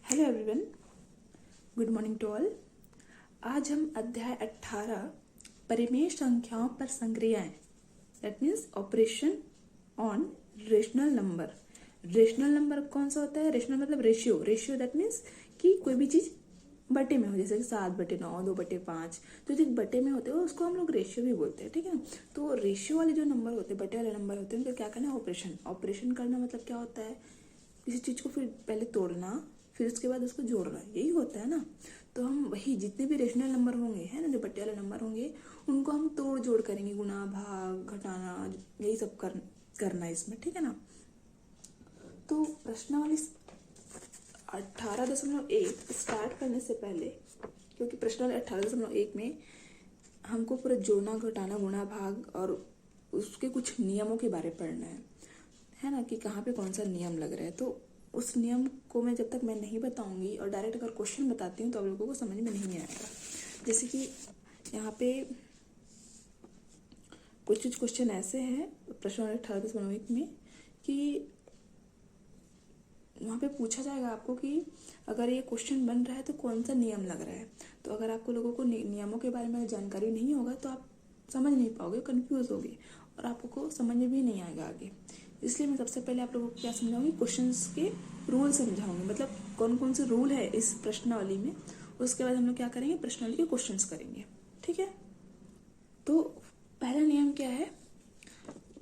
Hello everyone, good morning to all. आज हम अध्याय 18 परिमेय संख्याओं पर संक्रियाएं that means operation on rational number. Rational number कौन सा होता है? रेशनल मतलब रेशियो। रेशियो दैट मीन्स कि कोई भी चीज बटे में हो, जैसे कि 7/9, 2/5। तो जो बटे में होते हैं उसको हम लोग रेशियो भी बोलते हैं, ठीक है ना। तो रेशियो वाले जो नंबर होते हैं, बटे वाले नंबर होते हैं, उनको क्या करना है? ऑपरेशन। ऑपरेशन करना मतलब क्या होता है? किसी चीज को फिर पहले तोड़ना, फिर उसके बाद उसको जोड़ना, यही होता है ना। तो हम वही जितने भी रेशनल नंबर होंगे, है ना, जो बट्टे वाले नंबर होंगे, उनको हम तोड़ जोड़ करेंगे, गुना भाग घटाना, यही सब करना है इसमें, ठीक है ना। तो प्रश्नावली 18.1 स्टार्ट करने से पहले, क्योंकि प्रश्नावली 18.1 में हमको पूरा जोड़ना घटाना गुणा भाग और उसके कुछ नियमों के बारे में पढ़ना है ना, कि कहाँ पे कौन सा नियम लग रहा है। तो उस नियम को मैं जब तक मैं नहीं बताऊंगी और डायरेक्ट अगर क्वेश्चन बताती हूँ तो आप लोगों को समझ में नहीं आएगा। जैसे कि यहाँ पे कुछ क्वेश्चन ऐसे हैं प्रश्न 18.1 में कि वहाँ पे पूछा जाएगा आपको कि अगर ये क्वेश्चन बन रहा है तो कौन सा नियम लग रहा है। तो अगर आपको लोगों को नियमों के बारे में जानकारी नहीं होगा तो आप समझ नहीं पाओगे, कंफ्यूज होगे और आपको समझ में भी नहीं आएगा आगे। इसलिए मैं सबसे पहले आप लोगों को क्या समझाऊंगी? क्वेश्चंस के रूल समझाऊंगी, मतलब कौन कौन से रूल है इस प्रश्नावली में। उसके बाद हम लोग क्या करेंगे? प्रश्नावली के क्वेश्चंस करेंगे, ठीक है। तो पहला नियम क्या है?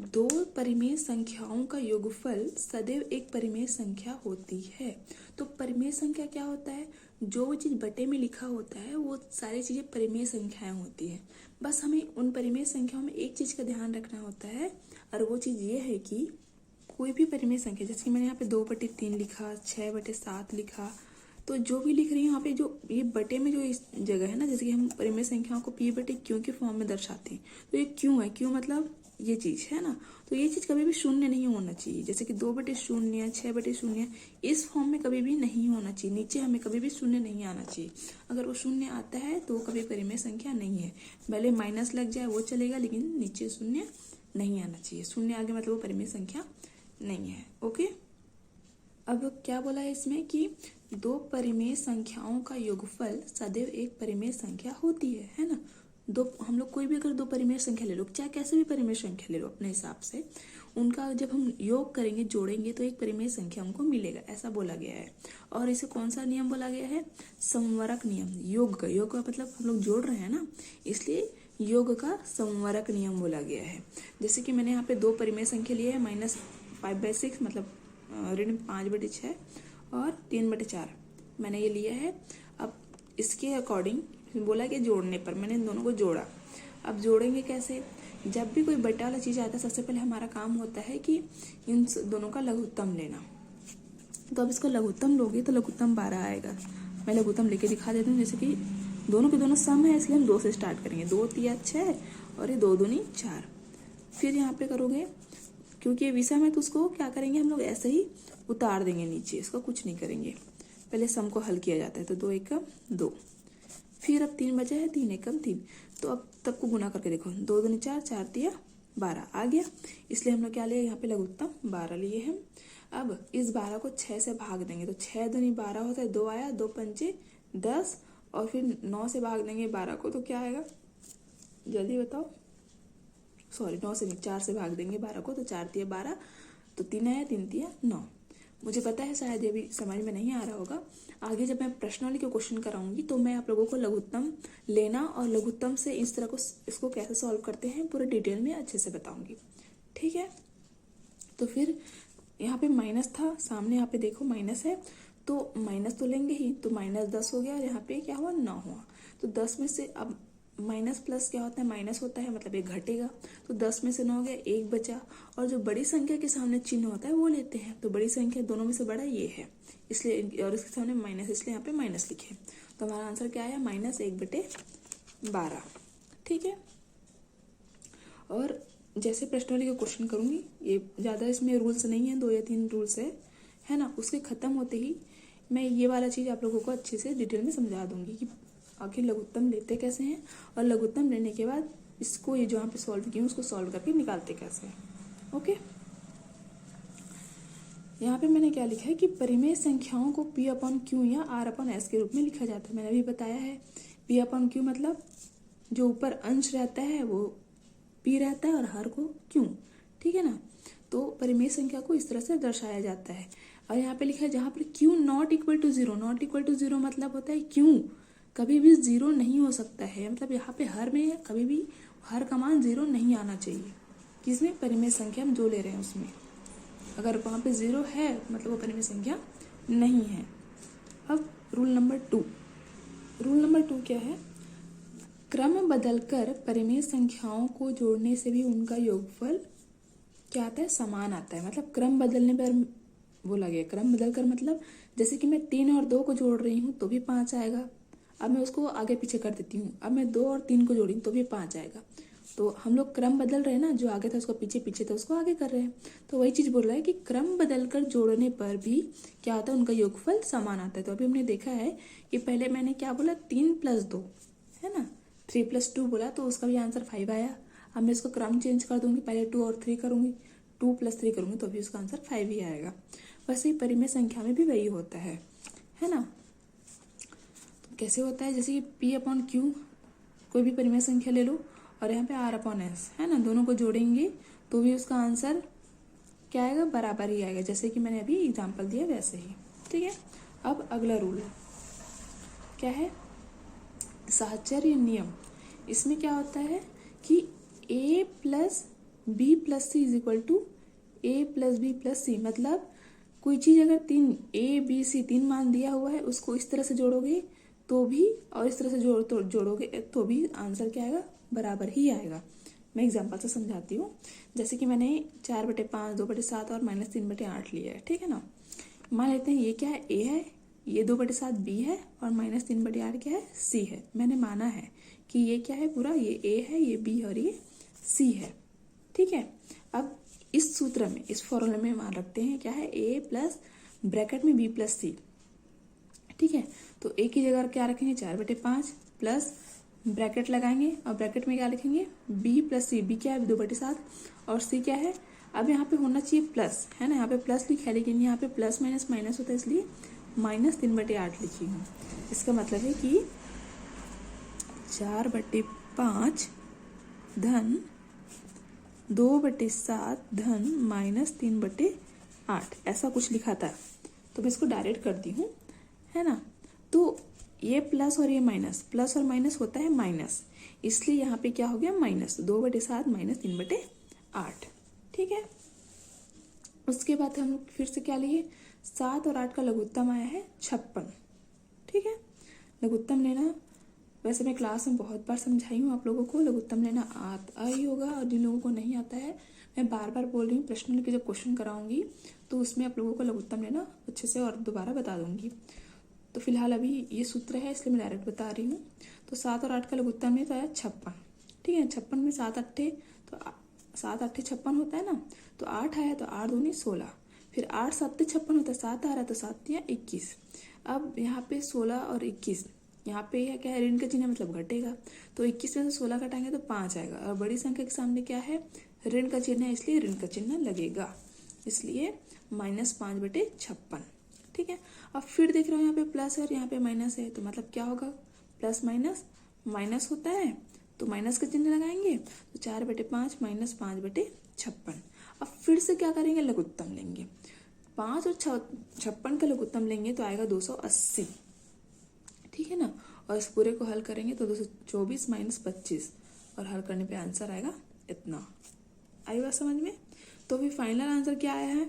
दो परिमेय संख्याओं का योगफल सदैव एक परिमेय संख्या होती है। तो परिमेय संख्या क्या होता है? जो चीज बटे में लिखा होता है वो सारी चीजें परिमेय संख्याएं होती है। बस हमें उन परिमेय संख्याओं में एक चीज का ध्यान रखना होता है, और वो चीज ये है कि कोई भी परिमेय संख्या, जैसे कि मैंने यहाँ पे 2/3 लिखा, 6/7 लिखा, तो जो भी लिख रही हूँ यहाँ पे जो ये बटे में जो इस जगह है ना, जैसे कि हम परिमेय संख्याओं को p/q के फॉर्म में दर्शाते हैं, तो ये क्यों है? क्यों मतलब ये चीज है ना। तो ये चीज कभी भी शून्य नहीं होना चाहिए, जैसे कि 2/0, 6/0 इस फॉर्म में कभी भी नहीं होना चाहिए। नीचे हमें कभी भी शून्य नहीं आना चाहिए। अगर वो शून्य आता है तो कभी परिमेय संख्या नहीं है। भले माइनस लग जाए वो चलेगा, लेकिन नीचे शून्य नहीं आना चाहिए। शून्य आगे मतलब वो परिमेय संख्या नहीं है। ओके, अब क्या बोला है इसमें कि दो परिमेय संख्याओं का योगफल सदैव एक परिमेय संख्या होती है ना। दो, हम लोग कोई भी अगर दो परिमेय संख्या ले लो, चाहे कैसे भी परिमेय संख्या ले लो अपने हिसाब से, उनका जब हम योग करेंगे, जोड़ेंगे, तो एक परिमेय संख्या हमको मिलेगा, ऐसा बोला गया है। और इसे कौन सा नियम बोला गया है? संवरक नियम। योग का मतलब हम लोग जोड़ रहे हैं ना, इसलिए योग का संवरक नियम बोला गया है। जैसे कि मैंने यहाँ पे दो परिमेय संख्या लिए है, -5/6 मतलब ऋण 5/6 और 3/4 मैंने ये लिया है। अब इसके अकॉर्डिंग बोला कि जोड़ने पर मैंने इन दोनों को जोड़ा। अब जोड़ेंगे कैसे? जब भी कोई बटा वाला चीज आता है, सबसे पहले हमारा काम होता है कि इन दोनों का लघुत्तम लेना। तो अब इसको लघुत्तम लोगे तो लघुत्तम 12 आएगा। मैं लघुत्तम लेके दिखा देती हूँ। जैसे कि दोनों के दोनों सम है, इसलिए हम 2 से स्टार्ट करेंगे। 2 3 6 और ये 2 दूनी 4। फिर यहाँ पे करोगे, क्योंकि ये विषम है तो उसको क्या करेंगे हम लोग? ऐसे ही उतार देंगे नीचे, इसको कुछ नहीं करेंगे। पहले सम को हल किया जाता है, तो 2 एकम 2। फिर अब 3 बचा है, 3 एकम 3। तो अब तब को गुना करके देखो, 2 दूनी 4, 4 तिया 12 आ गया। इसलिए हम लोग क्या लिए यहाँ पे? लघुत्तम 12 लिए हैं। अब इस 12 को 6 से भाग देंगे, तो 6 दूनी 12 होता है, 2 आया, 2 पंचे 10, और फिर 9 से भाग देंगे 12 को, तो क्या आएगा? जल्दी बताओ। सॉरी, 9 से नहीं, 4 से भाग देंगे 12 को, तो 4 तिया 12, तो 3 आया, 3 तिया 9। मुझे पता है शायद ये भी समझ में नहीं आ रहा होगा। आगे जब मैं प्रश्नावली के क्वेश्चन कराऊंगी तो मैं आप लोगों को लघुत्तम लेना और लघुत्तम से इस तरह को इसको कैसे सॉल्व करते हैं पूरे डिटेल में अच्छे से बताऊंगी, ठीक है। तो फिर यहाँ पे माइनस था, सामने यहाँ पे देखो माइनस है, तो माइनस तो लेंगे ही, तो -10 हो गया, और यहाँ पे क्या हुआ? 9 हुआ। तो 10 में से अब माइनस प्लस क्या होता है? माइनस होता है, मतलब एक घटेगा। तो 10 में से 9 हो गया, एक बचा, और जो बड़ी संख्या के सामने चिन्ह होता है वो लेते हैं। तो बड़ी संख्या दोनों में से बड़ा ये है, इसलिए, और इसके सामने माइनस, इसलिए यहाँ पे माइनस लिखे। तो हमारा आंसर क्या आया? -1/12, ठीक है। और जैसे प्रश्नावली का क्वेश्चन करूंगी, ये ज़्यादा इसमें रूल्स नहीं है, 2 या 3 रूल्स है ना। उसके खत्म होते ही मैं ये वाला चीज़ आप लोगों को अच्छे से डिटेल में समझा दूंगी कि आखिर लघुत्तम लेते कैसे हैं, और लघुत्तम लेने के बाद इसको, ये जो यहाँ पे सॉल्व किए उसको सॉल्व करके निकालते कैसे हैं। ओके, यहाँ पे मैंने क्या लिखा है कि परिमेय संख्याओं को P अपॉन Q या R अपॉन S के रूप में लिखा जाता है। मैंने अभी बताया है P अपॉन Q मतलब जो ऊपर अंश रहता है वो P रहता है और हर को Q, ठीक है ना। तो परिमेय संख्या को इस तरह से दर्शाया जाता है। और यहाँ पे लिखा है जहाँ पर Q not equal to zero, not equal to zero मतलब होता है Q कभी भी जीरो नहीं हो सकता है, मतलब यहाँ पे हर में कभी भी हर का मान जीरो नहीं आना चाहिए। किसमें? परिमेय संख्या हम जो ले रहे हैं उसमें। अगर वहाँ पे जीरो है मतलब वो परिमेय संख्या नहीं है। अब रूल नंबर 2, रूल नंबर 2 क्या है? क्रम बदलकर परिमेय संख्याओं को जोड़ने से भी उनका योगफल क्या आता है? समान आता है। मतलब क्रम बदलने पर बोला गया, क्रम बदलकर मतलब जैसे कि मैं 3 और 2 को जोड़ रही हूँ तो भी 5 आएगा। अब मैं उसको आगे पीछे कर देती हूँ, अब मैं 2 और 3 को जोड़ी तो भी 5 आएगा। तो हम लोग क्रम बदल रहे हैं ना, जो आगे था उसको पीछे, पीछे था उसको आगे कर रहे हैं। तो वही चीज बोल रहा है कि क्रम बदलकर जोड़ने पर भी क्या होता है? उनका योगफल समान आता है। तो अभी हमने देखा है कि पहले मैंने क्या बोला? 3 + 2 है ना, 3 + 2 बोला तो उसका भी आंसर 5 आया। अब मैं इसको क्रम चेंज कर दूंगी, पहले 2 और 3 करूंगी, 2 + 3 करूंगी तो भी उसका आंसर 5 ही आएगा। वैसे ही परिमेय संख्या में भी वही होता है ना। तो कैसे होता है? जैसे कि P अपॉन Q कोई भी परिमेय संख्या ले लो और यहाँ पे R अपॉन S है ना, दोनों को जोड़ेंगे तो भी उसका आंसर क्या आएगा? बराबर ही आएगा। जैसे कि मैंने अभी एग्जाम्पल दिया वैसे ही, ठीक है। अब अगला रूल क्या है? साहचर्य नियम। इसमें क्या होता है कि A + B + C = A + B + C। मतलब कोई चीज अगर 3 A B C 3 मान दिया हुआ है उसको इस तरह से जोड़ोगे तो भी और इस तरह से जोड़ोगे तो भी आंसर क्या आएगा? बराबर ही आएगा। मैं एग्जांपल से समझाती हूँ। जैसे कि मैंने 4/5, 2/7 और -3/8 लिया है, ठीक है ना। मान लेते हैं ये क्या है? A है, ये 2/7 B है और -3/8 क्या है? C है। मैंने माना है कि ये क्या है? पूरा ये A है, ये B है और ये C है, ठीक है। अब इस सूत्र में, इस फॉर्मूले में मान रखते हैं क्या है? A प्लस ब्रैकेट में B + C, ठीक है। तो A की जगह क्या रखेंगे? 4/5 प्लस ब्रैकेट लगाएंगे और ब्रैकेट में क्या लिखेंगे? B + C। B क्या है? 2/7 और C क्या है? अब यहाँ पे होना चाहिए प्लस, है ना, यहाँ पे प्लस लिखा है लेकिन यहाँ पे प्लस माइनस माइनस होता है इसलिए -3/8 लिखी हूँ। इसका मतलब है कि 4/5 धन 2/7 धन -3/8 ऐसा कुछ लिखा था। तो मैं इसको डायरेक्ट करती हूँ, है ना। तो ये प्लस और ये माइनस, प्लस और माइनस होता है माइनस, इसलिए यहाँ पे क्या हो गया? -2/7 -3/8, ठीक है। उसके बाद हम फिर से क्या लिए? 7 और 8 का लघुत्तम आया है 56, ठीक है। लघुत्तम लेना वैसे मैं क्लास में बहुत बार समझाई हूँ आप लोगों को, लघुत्तम लेना आता ही होगा और जिन लोगों को नहीं आता है मैं बार बार बोल रही हूँ, प्रश्न के जब क्वेश्चन कराऊंगी तो उसमें आप लोगों को लघुत्तम लेना अच्छे से और दोबारा बता दूंगी। तो फिलहाल अभी ये सूत्र है इसलिए मैं डायरेक्ट बता रही हूँ। तो 7 और 8 का लघुत्तम में तो आया 56, ठीक है। 56 में 7 8 तो 7 8 56 होता है ना, तो 8 आया तो 8 दूनी 16, फिर 8 7 56 होता है, 7 आ रहा है तो 7 या 21। अब यहाँ पे 16 और 21, यहाँ पे यह क्या है? ऋण का चिन्ह मतलब घटेगा, तो 21 में से 16 घटाएंगे तो 5 आएगा और बड़ी संख्या के सामने क्या है? ऋण का चिन्ह है इसलिए ऋण का चिन्ह लगेगा, इसलिए -5/56, ठीक है। अब फिर देख रहे हो यहाँ पे प्लस है और यहाँ पे माइनस है, तो मतलब क्या होगा? प्लस माइनस माइनस होता है तो माइनस का चिन्ह लगाएंगे, तो 4/5 -5/56। अब फिर से क्या करेंगे? लघुत्तम लेंगे, 5 और 56 का लघुत्तम लेंगे तो आएगा 280, ठीक है ना। और इस पूरे को हल करेंगे तो 224 -25 और हल करने पे आंसर आएगा इतना। आई बात समझ में? तो अभी फाइनल आंसर क्या आया है?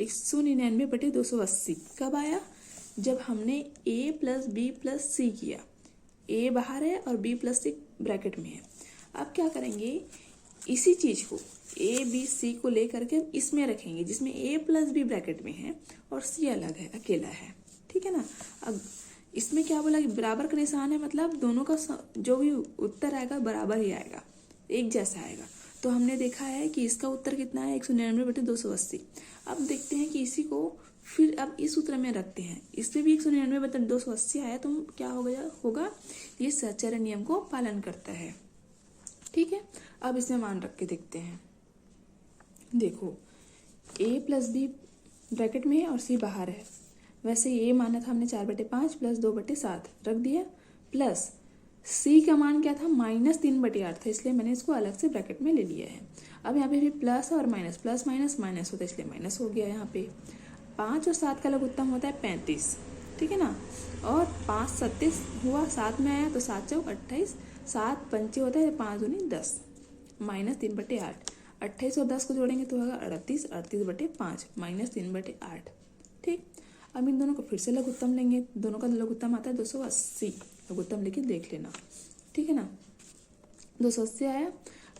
199/280। कब आया? जब हमने A + B + C किया। A बाहर है और B + C ब्रैकेट में है। अब क्या करेंगे? इसी चीज को A B C को लेकर के इसमें रखेंगे जिसमें A + B ब्रैकेट में है और C अलग है, अकेला है, ठीक है ना। अब इसमें क्या बोला कि बराबर का निशान है, मतलब दोनों का जो भी उत्तर आएगा बराबर ही आएगा, एक जैसा आएगा। तो हमने देखा है कि इसका उत्तर कितना है? 199/280। अब देखते हैं कि इसी को फिर अब इस सूत्र में रखते हैं, इसमें भी 199/280 आया तो क्या होगा? ये साहचर्य नियम को पालन करता है, ठीक है। अब इसमें मान रख के देखते हैं। देखो A + B ब्रैकेट में है और सी बाहर है। वैसे ये माना था हमने 4/5 प्लस 2/7 रख दिया, प्लस सी का मान क्या था -3/8 था, इसलिए मैंने इसको अलग से ब्रैकेट में ले लिया है। अब यहाँ पे भी प्लस और माइनस, प्लस माइनस माइनस होता है, इसलिए माइनस हो गया यहाँ पे। 5 और 7 का लघुत्तम होता है 35, ठीक है ना। और 5 37 हुआ, 7 में आया तो 7 चौक 28, 7 पंचे होता है 5 दूनी 10, -3/8। 28 और 10 को जोड़ेंगे तो होगा 38, 38/5 -3/8, ठीक। अब इन दोनों को फिर से लघुत्तम लेंगे, दोनों का लघुत्तम आता है 280, लघुत्तम लेके देख लेना, ठीक है ना। 280 आया।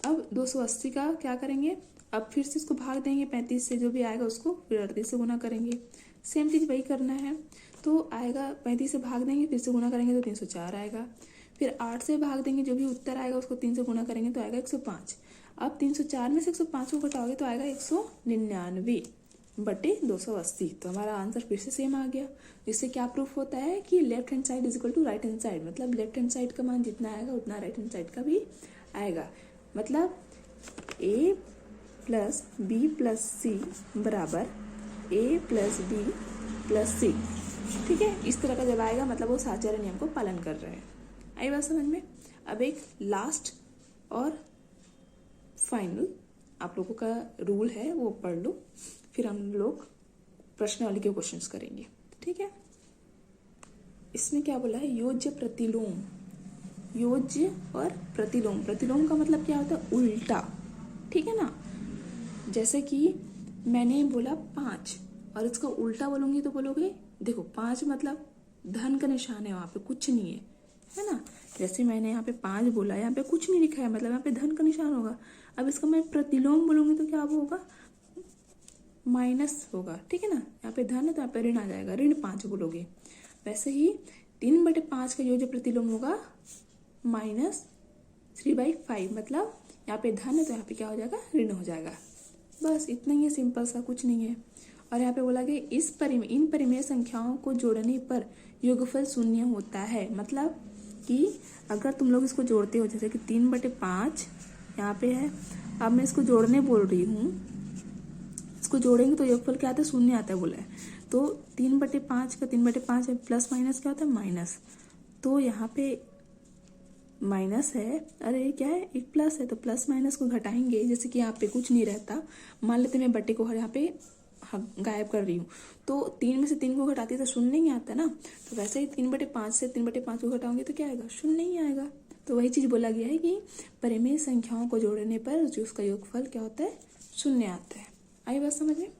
अब 280 का क्या करेंगे, अब फिर से इसको भाग देंगे 35 से, जो भी आएगा उसको फिर 38 से गुना करेंगे। सेम चीज़ वही करना है, तो आएगा 35 से भाग देंगे, फिर से गुना करेंगे तो 304 आएगा। फिर 8 से भाग देंगे, जो भी उत्तर आएगा उसको 3 से गुना करेंगे तो आएगा 105। अब 304 में से 105 को घटाओगे तो आएगा 199/280। तो हमारा आंसर फिर से सेम आ गया। इससे क्या प्रूफ होता है कि left hand side is equal to right hand side, मतलब लेफ्ट हैंड साइड का मान जितना आएगा उतना राइट हैंड साइड का भी आएगा। मतलब a प्लस बी प्लस सी बराबर a प्लस बी प्लस सी, ठीक है। इस तरह का जब आएगा मतलब वो साहचर्य नियम को पालन कर रहे हैं। आई बात समझ में। अब एक लास्ट और फाइनल आप लोगों का रूल है, वो पढ़ लो, फिर हम लोग प्रश्नावली के क्वेश्चंस करेंगे, ठीक है। इसमें क्या बोला है, योज्य प्रतिलोम, योज्य और प्रतिलोम। प्रतिलोम का मतलब क्या होता है, उल्टा, ठीक है ना। जैसे कि मैंने बोला 5 और इसका उल्टा बोलूंगी तो बोलोगे, देखो 5 मतलब धन का निशान है, वहां पे कुछ नहीं है ना। जैसे मैंने यहाँ पे 5 बोला, यहाँ पे कुछ नहीं लिखा है, मतलब यहाँ पे धन का निशान होगा। अब इसका मैं प्रतिलोम बोलूंगी तो क्या होगा, माइनस होगा, ठीक है ना। यहाँ पे धन है तो यहाँ पे ऋण आ जाएगा, ऋण 5 बोलोगे। वैसे ही 3/5 का जो प्रतिलोम होगा -3/5, मतलब यहाँ पे धन है तो यहाँ पे क्या हो जाएगा, ऋण हो जाएगा। बस इतना ही है, सिंपल सा, कुछ नहीं है। और यहाँ पे बोला गया इन परिमेय संख्याओं को जोड़ने पर योगफल 0 होता है। मतलब कि अगर तुम लोग इसको जोड़ते हो, जैसे कि 3/5 यहाँ पे है, अब मैं इसको जोड़ने बोल रही हूँ, इसको जोड़ेंगे तो योगफल क्या आता है, 0 आता है बोला है। तो 3/5 का 3/5 है, प्लस माइनस क्या होता है, माइनस। तो यहाँ पे माइनस है, अरे क्या है, एक प्लस है, तो प्लस माइनस को घटाएंगे। जैसे कि यहाँ पे कुछ नहीं रहता, मान लेते मैं बट्टे को यहाँ पे गायब कर रही हूँ, तो 3 में से 3 को घटाती तो 0 नहीं आता ना। तो वैसे ही 3/5 से 3/5 को घटाओगे तो क्या आएगा, 0 नहीं आएगा। तो वही चीज बोला गया है कि परिमेय संख्याओं को जोड़ने पर जो उसका योगफल क्या होता है, 0 आता है। आई बात समझ में।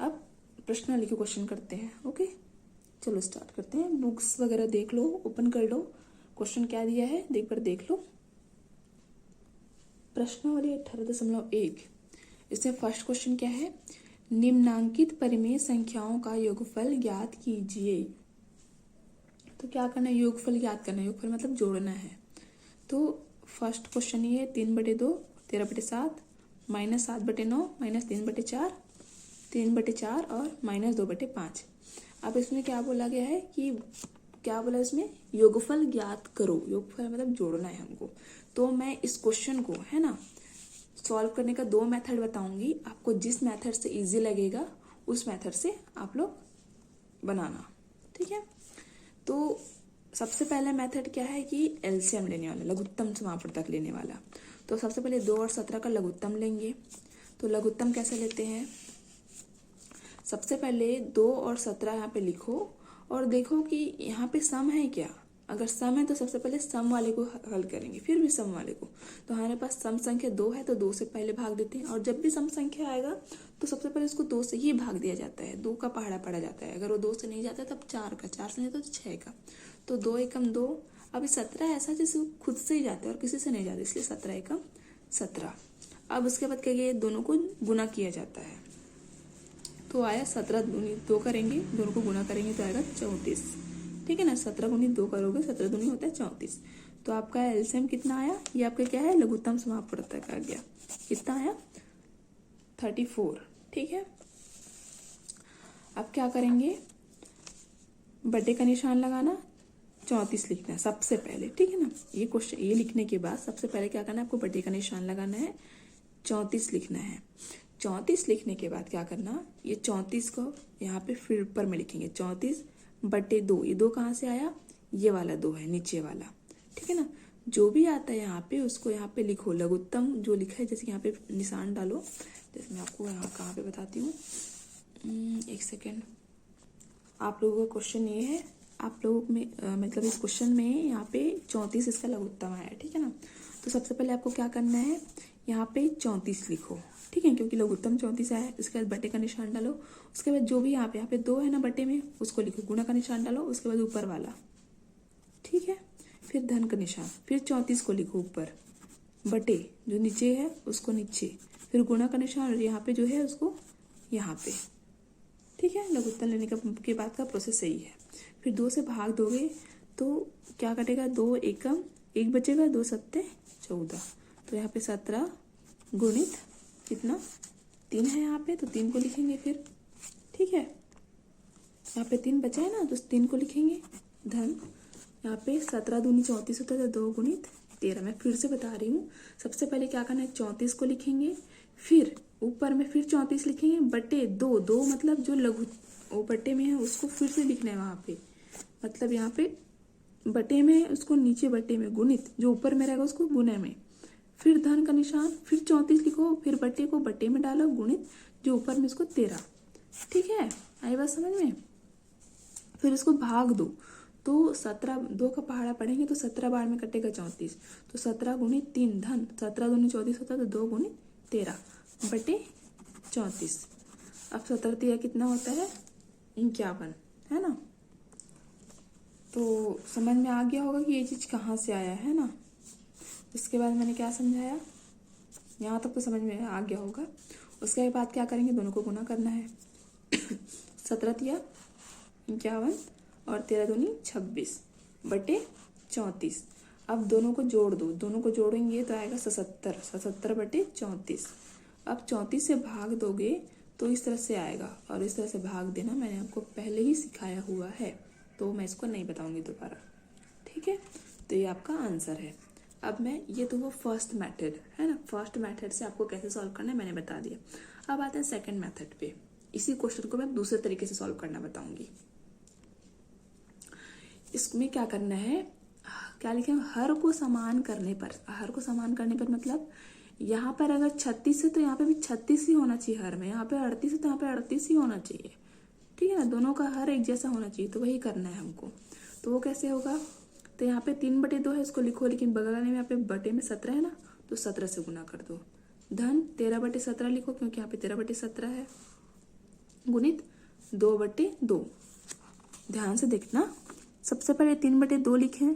अब प्रश्नावली के क्वेश्चन करते हैं। ओके, चलो स्टार्ट करते हैं। बुक्स वगैरह देख लो, ओपन कर लो, क्वेश्चन क्या दिया है देख पर देख लो। प्रश्नावली 18.1, इसमें फर्स्ट क्वेश्चन क्या है, निम्नांकित परिमेय संख्याओं का योगफल ज्ञात कीजिए। तो क्या करना है, योगफल ज्ञात करना है, योगफल मतलब जोड़ना है। तो फर्स्ट क्वेश्चन ये 3/2 13/7 -7/9 -3/4 3/4 और -2/5। अब इसमें क्या बोला गया है कि क्या बोला इसमें, योगफल ज्ञात करो। योगफल मतलब जोड़ना है हमको। तो मैं इस क्वेश्चन को है ना सॉल्व करने का 2 मेथड बताऊंगी आपको, जिस मेथड से इजी लगेगा उस मेथड से आप लोग बनाना, ठीक है। तो सबसे पहला मेथड क्या है कि एलसीएम लेने वाला, लघुत्तम समापवर्तक लेने वाला। तो सबसे पहले 2 और 17 का लघुत्तम लेंगे। तो लघुत्तम कैसे लेते हैं, सबसे पहले 2 और 17 यहाँ पे लिखो और देखो कि यहाँ पे सम है क्या। अगर सम है तो सबसे पहले सम वाले को हल करेंगे, फिर भी सम वाले को। तो हमारे पास सम संख्या 2 है तो 2 से पहले भाग देते हैं, और जब भी सम संख्या आएगा तो सबसे पहले उसको 2 से ही भाग दिया जाता है। 2 का पहाड़ा पड़ा जाता है, अगर वो 2 से नहीं जाता तब 4 का, 4 से नहीं तो 6 का। तो 2 एकम 2। अब 17 ऐसा जैसे खुद से ही जाता है और किसी से नहीं जाता, इसलिए 17 एकम 17। अब उसके बाद क्या, ये दोनों को गुना किया जाता है। तो आया 17 दूनी 2 करेंगे, दोनों को गुना करेंगे तो आएगा 34, ठीक है ना। 17 गुनी 2 करोगे, 17 दूनी होता है 34। तो आपका एलसीएम कितना आया, ये आपका क्या है, लघुत्तम समापवर्तक आ गया। कितना आया, 34, ठीक है। अब क्या करेंगे, बटे का निशान लगाना, 34 लिखना है सबसे पहले, ठीक है ना। ये क्वेश्चन ये लिखने के बाद सबसे पहले क्या करना है, आपको बटे का निशान लगाना है, 34 लिखना है। 34 लिखने के बाद क्या करना, ये 34 को यहाँ पे फिर ऊपर में लिखेंगे 34/2। ये 2 कहाँ से आया, ये वाला 2 है नीचे वाला, ठीक है ना। जो भी आता है यहाँ पे उसको यहाँ पे लिखो, लघुत्तम जो लिखा है जैसे यहाँ पे निशान डालो। जैसे मैं आपको यहाँ कहाँ पे बताती हूँ, एक सेकेंड। आप लोगों का क्वेश्चन ये है, आप लोगों में मतलब इस क्वेश्चन में यहाँ पे 34 इसका लघुत्तम आया है, ठीक है ना। तो सबसे पहले आपको क्या करना है, यहाँ पे 34 लिखो, ठीक है, क्योंकि लघुत्तम 34 आया है। उसके बाद बटे का निशान डालो। उसके बाद जो भी यहाँ पे 2 है ना बटे में, उसको लिखो, गुणा का निशान डालो। उसके बाद ऊपर वाला, ठीक है, फिर धन का निशान, फिर 34 को लिखो ऊपर, बटे जो नीचे है उसको नीचे, फिर गुणा का निशान, और यहाँ पे जो है उसको यहाँ पे, ठीक है। लघुत्तम लेने के बाद का प्रोसेस सही है। फिर 2 से भाग दोगे तो क्या कटेगा, 2 एकम 1 बचेगा, 2 सत्ते 14। तो यहाँ पे 17 गुणित कितना 3 है यहाँ पे, तो 3 को लिखेंगे फिर, ठीक है। यहाँ पे 3 बचा है ना, तो 3 को लिखेंगे। धन यहाँ पे 17 दूनी 34 होता है, 2 गुणित 13। मैं फिर से बता रही हूँ, सबसे पहले क्या करना है, 34 को लिखेंगे, फिर ऊपर में फिर 34 लिखेंगे, बटे 2 मतलब जो लघु वो बटे में है उसको फिर से लिखना है वहाँ पे, मतलब यहाँ पे बटे में है उसको नीचे बटे में, गुणित जो ऊपर में रहेगा उसको गुणे में, फिर धन का निशान, फिर 34 लिखो, फिर बटे को बटे में डालो, गुणित जो ऊपर में उसको 13, ठीक है। आई बात समझ में। फिर इसको भाग दो, तो 17 2 का पहाड़ा पढ़ेंगे तो 17 बार में कटेगा 34, तो 17 गुणित 3 धन 17 दूनी 34 होता है, तो 2 गुणित 13 बटे 34। अब 17 तिया कितना होता है, 51, है ना। तो समझ में आ गया होगा कि ये चीज़ कहाँ से आया है ना। इसके बाद मैंने क्या समझाया, यहाँ तक तो समझ में आ गया होगा। उसके बाद क्या करेंगे, दोनों को गुना करना है। 17 तिया 51 और 13 दूनी 26 बटे 34। अब दोनों को जोड़ दो, दोनों को जोड़ेंगे तो आएगा 77 बटे 34। अब 34 से भाग दोगे तो इस तरह से आएगा, और इस तरह से भाग देना मैंने आपको पहले ही सिखाया हुआ है, तो मैं इसको नहीं बताऊंगी दोबारा, ठीक है। तो ये आपका आंसर है। अब मैं ये तो वो फर्स्ट मेथड है ना, फर्स्ट मेथड से आपको कैसे सॉल्व करना है मैंने बता दिया। अब आते हैं सेकंड मेथड पे। इसी क्वेश्चन को मैं दूसरे तरीके से सॉल्व करना बताऊंगी। इसमें क्या करना है, क्या लिखे, हर को समान करने पर, हर को समान करने पर मतलब यहाँ पर अगर 36 है तो यहाँ पे भी 36 ही होना चाहिए हर में, यहाँ पे 38 है तो यहाँ पे 38 ही होना चाहिए, ठीक है ना। दोनों का हर एक जैसा होना चाहिए, तो वही करना है हमको। तो वो कैसे होगा, तो यहाँ पे 3/2 है, इसको लिखो, लेकिन बगल वाले में यहाँ पे बटे में 17 है ना, तो 17 से गुना कर दो। धन 13/17 लिखो, क्योंकि यहाँ पे 13/17 है, गुणित 2/2। ध्यान से देखना, सबसे पहले 3/2 लिखे,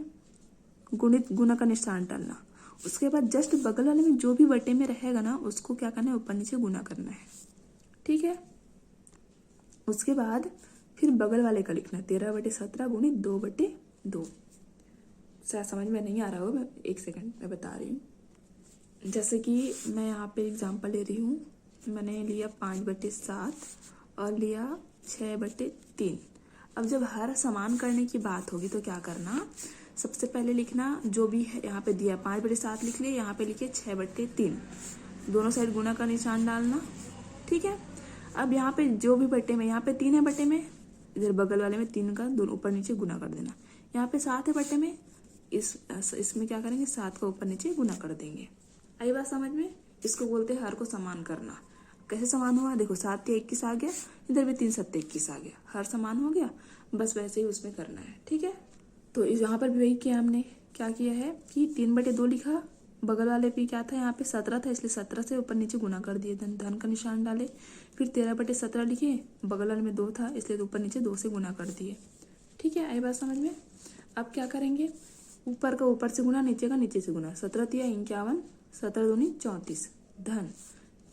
गुणित गुना का निशान डालना। उसके बाद जस्ट बगल वाले में जो भी बटे में रहेगा ना उसको क्या करना है, ऊपर नीचे गुना करना है, ठीक है। उसके बाद फिर बगल वाले का लिखना है 13/17 गुणित 2/2। शायद समझ में नहीं आ रहा हो, मैं एक सेकंड मैं बता रही हूँ। जैसे कि मैं यहाँ पे एग्जांपल ले रही हूँ, मैंने लिया 5/7 और लिया 6/3। अब जब हर समान करने की बात होगी तो क्या करना, सबसे पहले लिखना जो भी है यहाँ पे दिया 5/7 लिख लिया, यहाँ पे लिखे 6/3, दोनों साइड गुना का निशान डालना, ठीक है। अब यहाँ पे जो भी बटे में, यहाँ पे 3 है बटे में, इधर बगल वाले में 3 का दोनों ऊपर नीचे गुना कर देना। यहाँ पे 7 है बटे में, इसमें क्या करेंगे, 7 का ऊपर नीचे गुना कर देंगे। आई बात समझ में। इसको बोलते हैं हर को समान करना। कैसे समान हुआ, देखो 7 या 21 आ गया, इधर भी 3 7 21 आ गया, हर समान हो गया। बस वैसे ही उसमें करना है, ठीक है। तो यहाँ पर भी वही किया हमने, क्या किया है कि 3/2 लिखा, बगल वाले पे क्या था, यहाँ पे 17 था, इसलिए 17 से ऊपर नीचे गुना कर दिए, धन का निशान डाले। फिर 13/17 लिखे, बगल वाले में 2 था, इसलिए ऊपर नीचे 2 से गुना कर दिए, ठीक है। आई बात समझ में। अब क्या करेंगे, ऊपर का ऊपर से गुना, नीचे का नीचे से गुना। 17 तिया 51, 17 दूनी 34, धन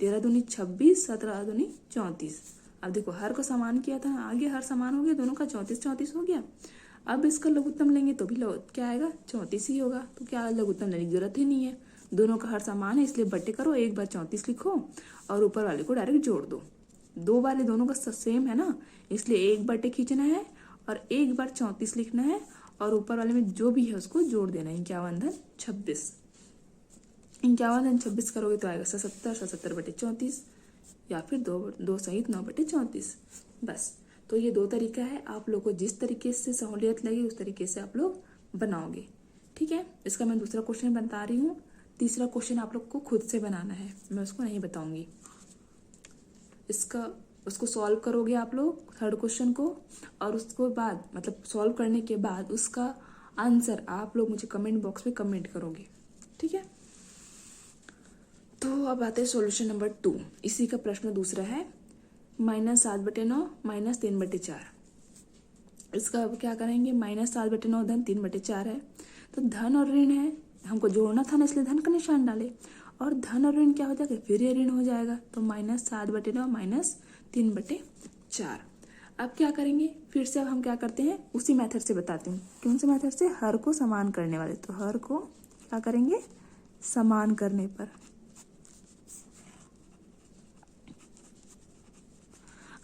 13 दूनी 26, 17 दूनी 34। अब देखो हर को समान किया था, आगे हर समान हो गया, दोनों का 34 हो गया। अब इसका लघुत्तम लेंगे तो भी क्या आएगा, 34 ही होगा। तो क्या लघुत्तम लेने की जरूरत ही नहीं है, दोनों का हर समान है, इसलिए बटे करो, एक बार 34 लिखो और ऊपर वाले को डायरेक्ट जोड़ दो। 2 वाले दोनों का सेम है ना, इसलिए एक बटे खींचना है और एक बार 34 लिखना है, और ऊपर वाले में जो भी है उसको जोड़ देना है। 51 धन 26, 51 धन 26 करोगे तो आएगा 77, 77/34। या फिर 2 सहित 9/34। बस। तो ये 2 तरीका है, आप लोग को जिस तरीके से सहूलियत लगे उस तरीके से आप लोग बनाओगे। ठीक है, इसका मैं दूसरा क्वेश्चन बता रही हूँ। तीसरा क्वेश्चन आप लोग को खुद से बनाना है, मैं उसको नहीं बताऊंगी। उसको सॉल्व करोगे आप लोग थर्ड क्वेश्चन को, और उसके बाद मतलब सॉल्व करने के बाद उसका आंसर आप लोग मुझे कमेंट बॉक्स में कमेंट करोगे। ठीक है, तो अब आते हैं सॉल्यूशन नंबर 2। इसी का प्रश्न दूसरा है, -7/9 -3/4। इसका अब क्या करेंगे, -7/9 धन 3/4 है, तो धन और ऋण है, हमको जोड़ना था ना इसलिए धन का निशान डाले, और धन और ऋण क्या हो जाएगा, फिर ये ऋण हो जाएगा, तो -7/9 -3/4। अब क्या करेंगे, फिर से अब हम क्या करते हैं, उसी मेथड से बताती हूँ। कौन से मेथड से, हर को समान करने वाले। तो हर को क्या करेंगे, समान करने पर।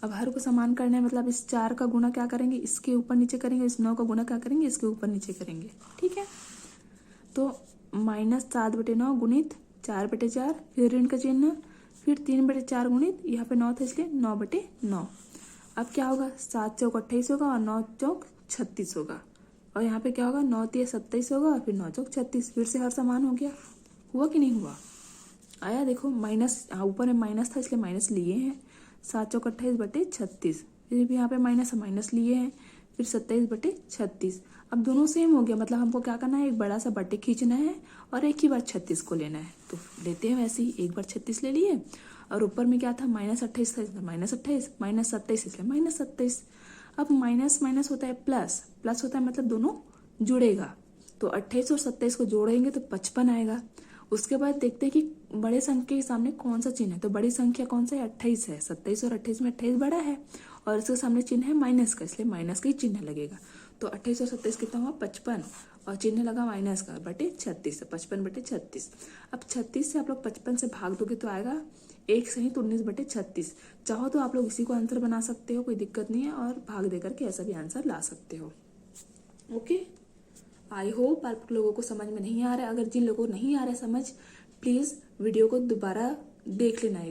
अब हर को समान करना है, मतलब इस 4 का गुणा क्या करेंगे, इसके ऊपर नीचे करेंगे, इस 9 का गुणा क्या करेंगे, इसके ऊपर नीचे करेंगे। ठीक है, तो -7/9 गुणित 4/4, फिर ऋण का चिन्ह, फिर 3/4 गुणित, यहाँ पे 9 था इसलिए 9/9। अब क्या होगा, 7 चौक 28 होगा और 9 चौक 36 होगा, और यहाँ पे क्या होगा, 9 तिया 27 होगा और फिर 9 चौक 36। फिर से हर समान हो गया, हुआ कि नहीं हुआ, आया। देखो माइनस, ऊपर में माइनस था इसलिए माइनस लिए हैं, 7 चौक 28/36, फिर भी यहाँ पे माइनस लिए हैं, फिर 27/36। अब दोनों सेम हो गया, मतलब हमको क्या करना है, एक बड़ा सा बट्टे खींचना है और एक ही बार 36 को लेना है। तो लेते हैं वैसे ही, एक बार 36 ले लिए, और ऊपर में क्या था, -28 था इसलिए -28, -27 इसलिए -27। अब माइनस माइनस होता है प्लस, प्लस होता है मतलब दोनों जुड़ेगा, तो 28 और 27 को जोड़ेंगे तो 55 आएगा। उसके बाद देखते हैं कि बड़े संख्या के सामने कौन सा चिन्ह है, तो बड़ी संख्या कौन सा है, 28 है। 27 और 28 में 28 बड़ा है, और इसके सामने चिन्ह है माइनस का, इसलिए माइनस का ही चिन्ह लगेगा। तो 28 और 27 कितना हुआ, 55, और चिन्ह लगा माइनस का /36, 55/36। अब 36 से आप लोग 55 से भाग दोगे तो आएगा 1 सहित 19/36। चाहो तो आप लोग इसी को आंसर बना सकते हो, कोई दिक्कत नहीं है, और भाग दे करके ऐसा भी आंसर ला सकते हो। ओके, आई होप आप लोगों को समझ में नहीं आ रहा है। अगर जिन लोगों को नहीं आ रहा है समझ, प्लीज़ वीडियो को दोबारा देख लेना।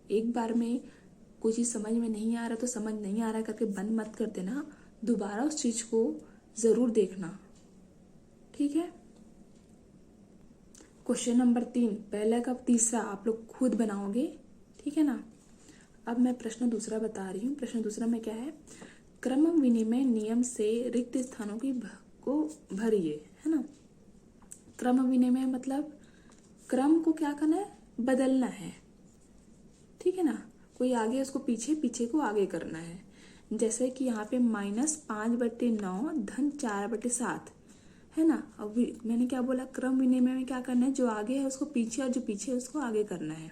एक बार में कोई चीज़ समझ में नहीं आ रहा तो समझ नहीं आ रहा करके बंद मत कर देना, दोबारा उस चीज़ को ज़रूर देखना। ठीक है, क्वेश्चन नंबर 3 पहले का तीसरा आप लोग खुद बनाओगे। ठीक है ना, अब मैं प्रश्न दूसरा बता रही हूँ। प्रश्न दूसरा में क्या है, क्रम विनिमय नियम से रिक्त स्थानों को भरिए, है ना। क्रम विनिमय मतलब क्रम को क्या करना है, बदलना है। ठीक है ना, कोई आगे उसको पीछे, पीछे को आगे करना है। जैसे कि यहाँ पे -5/9 धन 4/7 है ना। अब मैंने क्या बोला, क्रम विनिमय में क्या करना है, जो आगे है उसको पीछे और जो पीछे है उसको आगे करना है।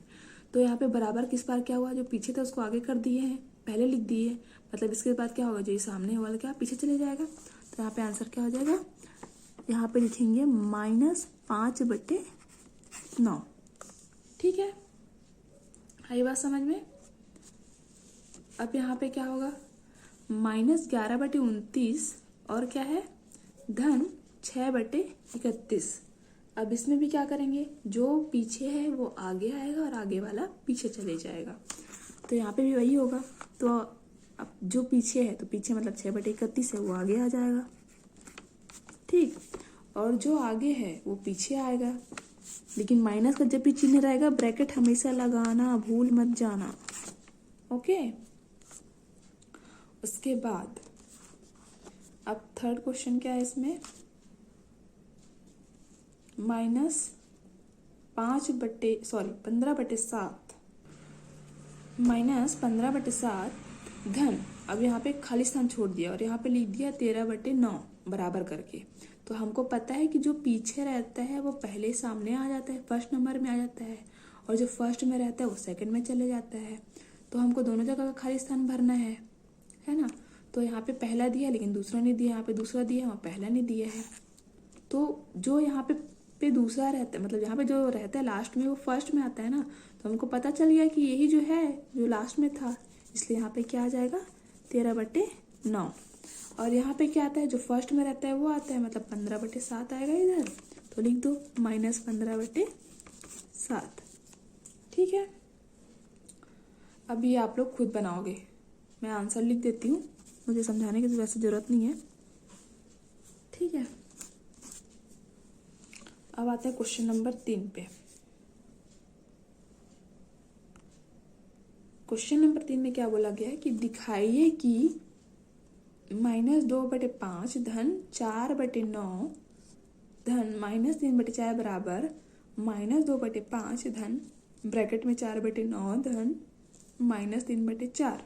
तो यहाँ पे बराबर किस बार क्या हुआ, जो पीछे था उसको आगे कर दिए हैं, पहले लिख दिए, मतलब इसके बाद क्या होगा, जो ये सामने वाला क्या पीछे चले जाएगा। तो यहाँ पे आंसर क्या हो जाएगा, यहाँ पे लिखेंगे -5/9। ठीक है, आई बात समझ में। अब यहाँ पे क्या होगा, -11/29 और क्या है, धन 6/31। अब इसमें भी क्या करेंगे, जो पीछे है वो आगे आएगा और आगे वाला पीछे चले जाएगा। तो यहाँ पे भी वही होगा। तो अब जो पीछे है, तो पीछे मतलब 6/31 है, वो आगे आ जाएगा। ठीक, और जो आगे है वो पीछे आएगा, लेकिन माइनस का जब भी चिन्ह रहेगा ब्रैकेट हमेशा लगाना, भूल मत जाना। ओके, उसके बाद अब थर्ड क्वेश्चन क्या है इसमें, -15/7 धन, अब यहाँ पे खाली स्थान छोड़ दिया और यहाँ पे लिख दिया 13/9 बराबर करके। तो हमको पता है कि जो पीछे रहता है वो पहले सामने आ जाता है, फर्स्ट नंबर में आ जाता है, और जो फर्स्ट में रहता है वो सेकंड में चले जाता है। तो हमको दोनों जगह का खाली स्थान भरना है ना। तो यहाँ पे पहला दिया लेकिन दूसरा नहीं दिया, यहाँ पे दूसरा दिया वहाँ पहला नहीं दिया है। तो जो यहाँ पे दूसरा रहता है, मतलब यहाँ पे जो रहता है लास्ट में वो फर्स्ट में आता है ना, तो हमको पता चल गया कि यही जो है जो लास्ट में था, इसलिए यहाँ पे क्या आ जाएगा 13/9। और यहाँ पे क्या आता है, जो फर्स्ट में रहता है वो आता है, मतलब 15/7 आएगा इधर, तो लिख दो -15/7। ठीक है, अब ये आप लोग खुद बनाओगे, मैं आंसर लिख देती हूँ, मुझे समझाने की वैसे ज़रूरत नहीं है, ठीक है। अब आते हैं क्वेश्चन नंबर 3 पे। क्वेश्चन नंबर 3 में क्या बोला गया है कि दिखाइए कि -2/5 धन 4/9 धन -3/4 बराबर -2/5 धन ब्रैकेट में 4/9 धन -3/4,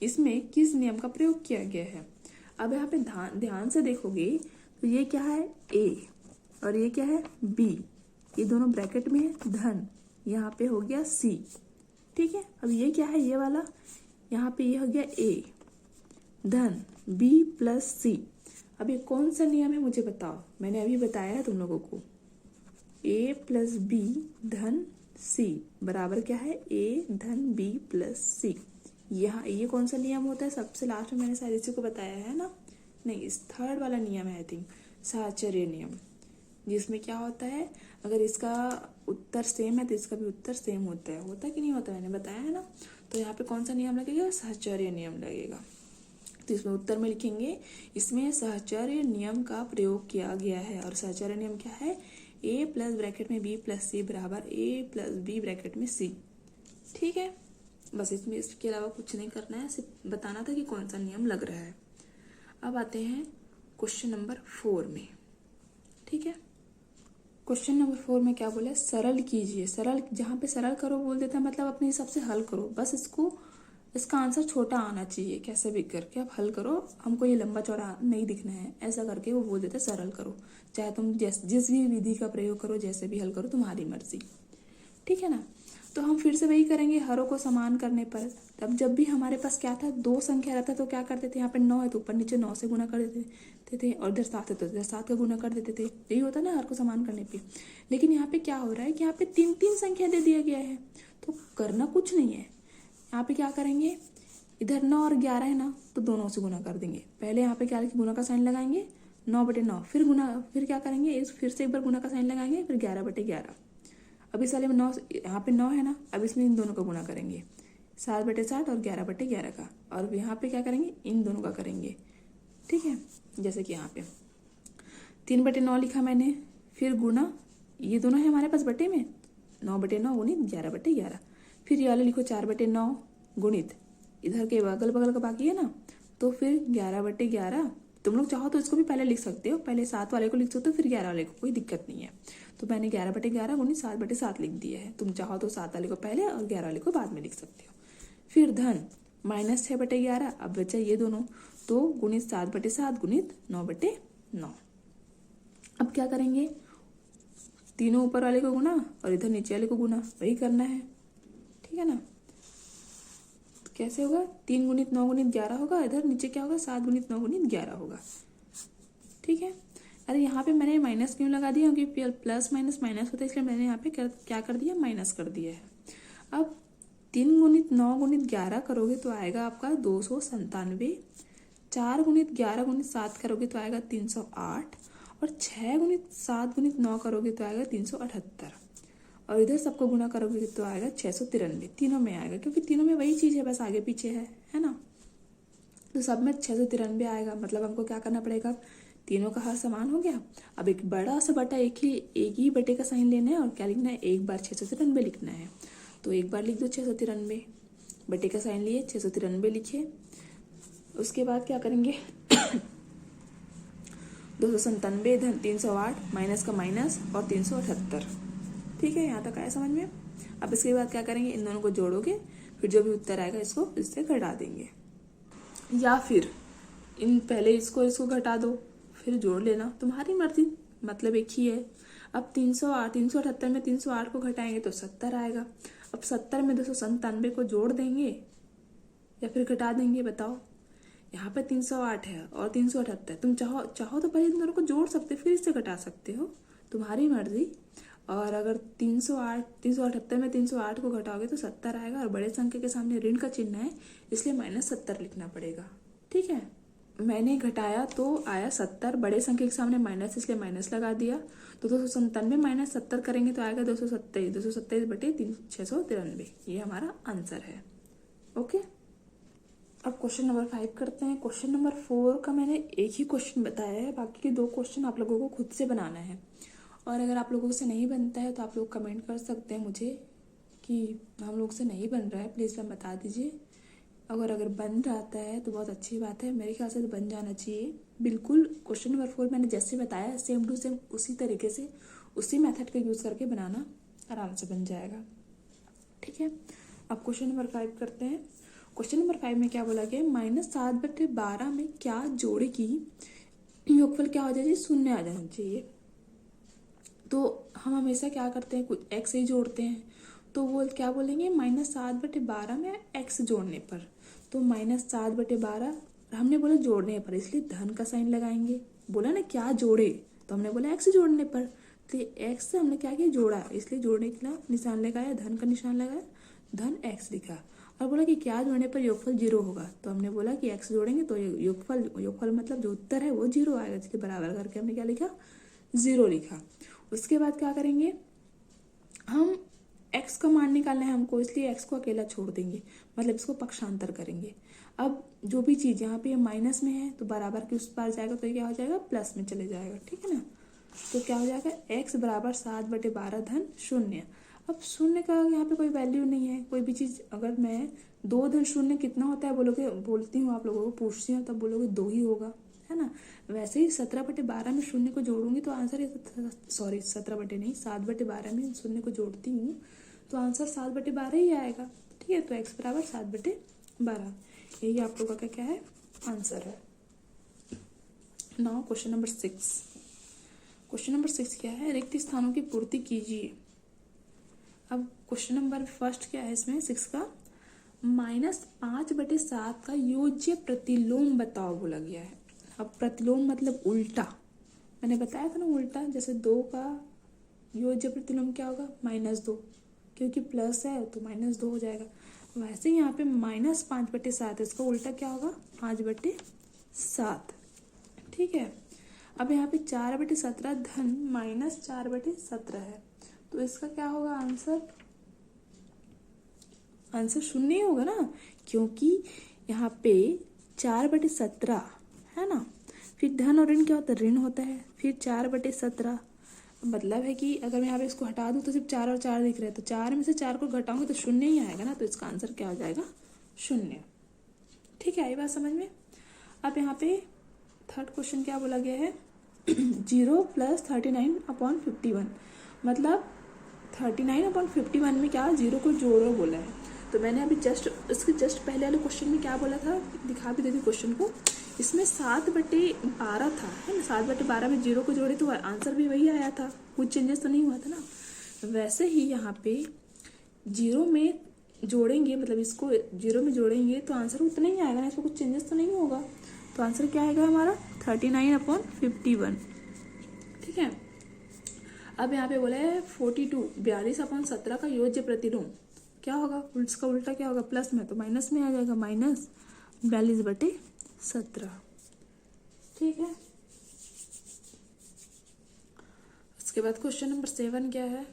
इसमें किस नियम का प्रयोग किया गया है। अब यहाँ पे ध्यान से देखोगे तो ये क्या है a और ये क्या है b, ये दोनों ब्रैकेट में है, धन यहाँ पे हो गया c, ठीक है। अब ये क्या है ये वाला, यहाँ पे ये हो गया a धन b प्लस c। अब ये कौन सा नियम है मुझे बताओ, मैंने अभी बताया है तुम लोगों को, a प्लस b धन c बराबर क्या है a धन b प्लस c। यहाँ ये कौन सा नियम होता है, सबसे लास्ट में मैंने शायद इसी को बताया है ना, नहीं इस थर्ड वाला नियम है आई थिंक, साहचर्य नियम, जिसमें क्या होता है अगर इसका उत्तर सेम है तो इसका भी उत्तर सेम होता है कि नहीं होता, मैंने बताया है ना। तो यहाँ पे कौन सा नियम लगेगा, साहचर्य नियम लगेगा। तो इसमें उत्तर में लिखेंगे इसमें साहचर्य नियम का प्रयोग किया गया है, और साहचर्य नियम क्या है, a प्लस ब्रैकेट में b प्लस c बराबर a प्लस b ब्रैकेट में c, ठीक है। बस इसमें इसके अलावा कुछ नहीं करना है, सिर्फ बताना था कि कौन सा नियम लग रहा है। अब आते हैं क्वेश्चन नंबर 4 में, ठीक है। क्वेश्चन नंबर 4 में क्या बोला है, सरल कीजिए। सरल, जहाँ पे सरल करो बोल देता है मतलब अपने हिसाब से हल करो, बस इसका आंसर छोटा आना चाहिए, कैसे भी करके आप हल करो, हमको ये लंबा चौड़ा नहीं दिखना है, ऐसा करके वो बोल देते हैं सरल करो। चाहे तुम जिस भी विधि का प्रयोग करो, जैसे भी हल करो, तुम्हारी मर्जी, ठीक है ना। तो हम फिर से वही करेंगे, हरों को समान करने पर। तब जब भी हमारे पास क्या था, 2 संख्या रहता तो क्या करते थे, यहाँ पे 9 है तो ऊपर नीचे 9 से गुना कर देते थे, और इधर 7 है तो इधर 7 का गुना कर देते थे, यही होता ना हर को समान करने पे। लेकिन यहाँ पे क्या हो रहा है कि यहाँ पे 3 संख्या दे दिया गया है, तो करना कुछ नहीं है। यहाँ पे क्या करेंगे, इधर 9 और 11 है ना, तो दोनों से गुना कर देंगे। पहले यहाँ पे क्या गुना का साइन लगाएंगे, 9/9, फिर क्या करेंगे, फिर से एक बार गुना का साइन लगाएंगे, फिर 11/11। अब इस वाले में 9, यहाँ पे 9 है ना, अब इसमें इन दोनों का गुना करेंगे, 7/7 और 11/11 का, और यहाँ पे क्या करेंगे, इन दोनों का करेंगे, ठीक है। जैसे कि यहाँ पे 3/9 लिखा मैंने, फिर गुना, ये दोनों है हमारे पास बटे में, 9/9 गुणित 11/11, फिर ये वाले लिखो 4/9 गुणित, इधर के अगल बगल का बाकी है ना, तो फिर 11/11। तुम लोग चाहो तो इसको भी पहले लिख सकते हो, पहले 7 वाले को लिख सकते हो फिर 11 वाले को, कोई दिक्कत नहीं है। तो मैंने 11/11 गुणित 7/7 लिख दिया है, तुम चाहो तो 7 वाले को पहले और 11 वाले को बाद में लिख सकते हो। फिर धन -6/11, अब बचा ये दोनों, तो गुणित 7/7 गुणित 9/9। अब क्या करेंगे, तीनों ऊपर वाले को गुना और इधर नीचे वाले को गुना, वही करना है, ठीक है ना। तो कैसे होगा, 3 गुणित 9 गुणित 11 होगा, इधर नीचे क्या होगा, 7 गुणित 9 गुणित 11 होगा, ठीक है। अरे यहाँ पे मैंने माइनस क्यों लगा दिया, क्योंकि प्लस माइनस माइनस होता है, इसलिए मैंने यहाँ पे क्या कर दिया, माइनस कर दिया है। अब 3 गुणित 9 गुणित 11 करोगे तो आएगा आपका 297, 4 गुणित 11 गुणित 7 करोगे तो आएगा 308, और 6 गुणित 7 गुणित 9 करोगे तो आएगा 378, और इधर सबको गुना करोगे तो आएगा 693, तीनों में आएगा, क्योंकि तीनों में वही चीज़ है, बस आगे पीछे है ना। तो सब में 693 आएगा, मतलब हमको क्या करना पड़ेगा, तीनों का हर समान हो गया। अब एक बड़ा सा बटा एक ही बटे का साइन लेना है, और क्या लिखना है, एक बार 693 लिखना है। तो एक बार लिख दो 693, बटे का साइन लिए 693 लिखे। उसके बाद क्या करेंगे 297 धन 308, माइनस का माइनस और 378, ठीक है। यहाँ तक आया समझ में। अब इसके बाद क्या करेंगे, इन दोनों को जोड़ोगे, फिर जो भी उत्तर आएगा इसको इससे घटा देंगे, या फिर इन पहले इसको घटा दो फिर जोड़ लेना, तुम्हारी मर्जी, मतलब एक ही है। अब 378 में 308 को घटाएंगे तो 70 आएगा। अब 70 में 297 को जोड़ देंगे या फिर घटा देंगे, बताओ। यहाँ पे 308 है और 378, तुम चाहो तो पहले इन दोनों को जोड़ सकते फिर इससे घटा सकते हो, तुम्हारी मर्जी। और अगर 378 में 308 को घटाओगे तो 70 आएगा, और बड़े संख्या के सामने ऋण का चिन्ह है इसलिए -70 लिखना पड़ेगा, ठीक है। मैंने घटाया तो आया 70, बड़े संख्या के सामने माइनस इसलिए माइनस लगा दिया, तो 297 -70 करेंगे तो आएगा 227 बटे 693, ये हमारा आंसर है। ओके, अब क्वेश्चन नंबर 5 करते हैं। क्वेश्चन नंबर 4 का मैंने एक ही क्वेश्चन बताया है, बाकी के 2 क्वेश्चन आप लोगों को खुद से बनाना है। और अगर आप लोगों से नहीं बनता है तो आप लोग कमेंट कर सकते हैं मुझे कि हम लोग से नहीं बन रहा है, प्लीज़ आप बता दीजिए। अगर बन जाता है तो बहुत अच्छी बात है, मेरे ख्याल से तो बन जाना चाहिए बिल्कुल। क्वेश्चन नंबर 4 मैंने जैसे बताया सेम टू सेम उसी तरीके से उसी मेथड का यूज़ करके बनाना, आराम से बन जाएगा। ठीक है, अब क्वेश्चन नंबर 5 करते हैं। क्वेश्चन नंबर 5 में क्या बोला गया, -7/12 में क्या जोड़ेगी योगफल क्या हो जाए, शून्य आ जाना चाहिए। तो हम हमेशा क्या करते हैं, कुछ एक्स ही जोड़ते हैं, तो वो क्या बोलेंगे -7/12 में एक्स जोड़ने पर। तो -7/12 हमने बोला जोड़ने पर, इसलिए धन का साइन लगाएंगे। बोला ना क्या जोड़े, तो हमने बोला एक्स जोड़ने पर, तो एक्स से हमने क्या किया, जोड़ा, इसलिए जोड़ने के लिए निशान लगाया, धन का निशान लगाया, धन एक्स लिखा। और बोला कि क्या जोड़ने पर योगफल 0 होगा, तो हमने बोला कि एक्स जोड़ेंगे तो योगफल मतलब जो उत्तर है वो 0 आएगा, जिसके बराबर करके हमने क्या लिखा, 0 लिखा। उसके बाद क्या करेंगे, हम x का मान निकालना है हमको, इसलिए x को अकेला छोड़ देंगे, मतलब इसको पक्षांतर करेंगे। अब जो भी चीज़ यहाँ पे माइनस में है तो बराबर के उस पार जाएगा, तो ये क्या हो जाएगा, प्लस में चले जाएगा। ठीक है ना, तो क्या हो जाएगा, x बराबर 7/12 धन 0। अब शून्य का यहाँ पे कोई वैल्यू नहीं है, कोई भी चीज़ अगर मैं 2 धन 0 कितना होता है बोलोगे, बोलती हूँ आप लोगों को पूछती हूँ तब बोलोगे 2 ही होगा, है ना। वैसे ही 17/12 में 0 को जोड़ूंगी तो आंसर, सॉरी 17 नहीं 7/12 में 0 को जोड़ती हूँ तो आंसर 7/12 ही आएगा। ठीक है, तो x बराबर 7/12, यही आप लोगों का क्या है, आंसर है। Now question number 6। Question number 6 क्या है, रिक्त स्थानों की पूर्ति कीजिए। अब क्वेश्चन नंबर फर्स्ट क्या है इसमें 6 का, -5/7 का योज्य प्रतिलोम बताओ बोला गया है। अब प्रतिलोम मतलब उल्टा, मैंने बताया था ना उल्टा, जैसे 2 का योज्य प्रतिलोम क्या होगा, -2, क्योंकि प्लस है तो -2 हो जाएगा। वैसे यहाँ पे -5/7 इसका उल्टा क्या होगा, 5/7। ठीक है, अब यहाँ पे 4/17 धन -4/17 है, तो इसका क्या होगा आंसर, आंसर 0 ही होगा ना, क्योंकि यहाँ पे 4/17 है ना, फिर धन और ऋण क्या होता है, ऋण होता है, फिर 4/17, मतलब है कि अगर मैं यहाँ पे इसको हटा दूँ तो सिर्फ 4 और 4 दिख रहे हैं, तो 4 में से 4 को घटाऊंगी तो 0 ही आएगा ना, तो इसका आंसर क्या हो जाएगा, 0। ठीक है, आई बात समझ में। अब यहाँ पे थर्ड क्वेश्चन क्या बोला गया है, 0 + 39/51, मतलब 39/51 में क्या 0 को जोड़ो बोला है। तो मैंने अभी इसके जस्ट पहले वाले क्वेश्चन में क्या बोला था, दिखा भी देती क्वेश्चन को, इसमें 7/12 था, है ना, 7/12 में 0 को जोड़े तो आंसर भी वही आया था, कुछ चेंजेस तो नहीं हुआ था ना। वैसे ही यहाँ पे 0 में जोड़ेंगे, मतलब इसको 0 में जोड़ेंगे तो आंसर उतना ही आएगा ना, इसमें कुछ चेंजेस तो नहीं होगा, तो आंसर क्या आएगा हमारा 39/51। ठीक है, अब यहाँ पे बोला है 42/17 का योज्य प्रतिलोम क्या होगा, उसका उल्टा क्या होगा, प्लस में तो माइनस में आ जाएगा, -42/17। ठीक है, उसके बाद क्वेश्चन नंबर 7 क्या है,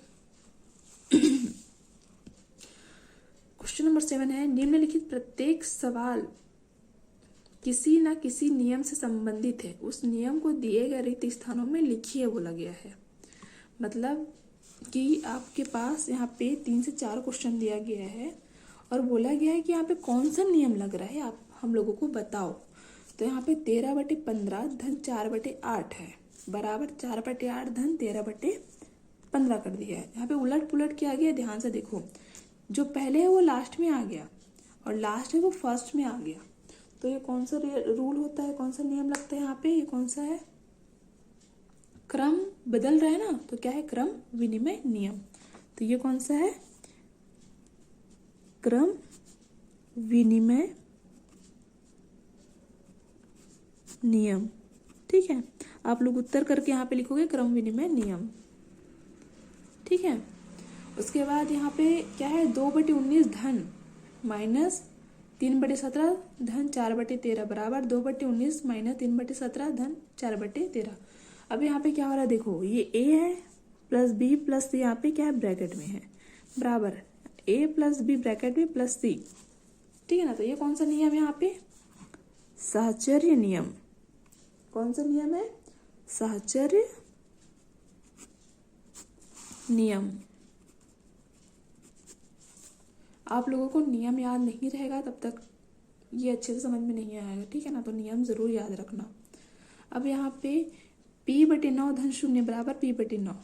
क्वेश्चन नंबर 7 है, निम्नलिखित प्रत्येक सवाल किसी न किसी नियम से संबंधित है, उस नियम को दिए गए रिक्त स्थानों में लिखिए बोला गया है। मतलब कि आपके पास यहाँ पे 3 से 4 क्वेश्चन दिया गया है और बोला गया है कि यहाँ पे कौन सा नियम लग रहा है, आप हम लोगों को बताओ। तो यहाँ पे 13/15 धन 4/8 है, बराबर 4/8 धन 13/15 कर दिया है। यहाँ पे उलट पुलट किया गया, ध्यान से देखो, जो पहले है वो लास्ट में आ गया और लास्ट है वो फर्स्ट में आ गया। तो ये कौन सा रूल होता है, कौन सा नियम लगता है यहाँ पे, ये कौन सा है, क्रम बदल रहा है ना, तो क्या है, क्रम विनिमय नियम। तो ये कौन सा है, क्रम विनिमय नियम। ठीक है, आप लोग उत्तर करके यहाँ पे लिखोगे क्रम विनिमय नियम। ठीक है, उसके बाद यहाँ पे क्या है, 2/19 धन -3/17 धन 4/13 बराबर 2/19 -3/17 धन 4/13। अब यहाँ पे क्या हो रहा है, देखो ये a है प्लस b प्लस c, यहाँ पे क्या है ब्रैकेट में है, बराबर a + b ब्रैकेट में प्लस c। ठीक है ना। तो ये कौन सा नियम है यहाँ पे, साहचर्य नियम। कौन सा नियम है, साहचर्य नियम। आप लोगों को नियम याद नहीं रहेगा तब तक ये अच्छे से समझ में नहीं आएगा, ठीक है ना। तो नियम जरूर याद रखना। अब यहाँ पे P/9 धन शून्य बराबर P/9।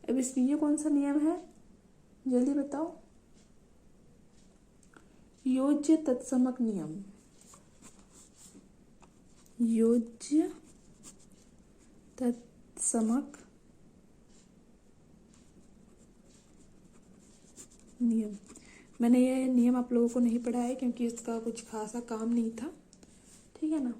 अब इसमें ये कौन सा नियम है, जल्दी बताओ, योज्य तत्समक नियम। योज्य तत्समक नियम। मैंने ये नियम आप लोगों को नहीं पढ़ा है क्योंकि इसका कुछ खासा काम नहीं था, ठीक है ना।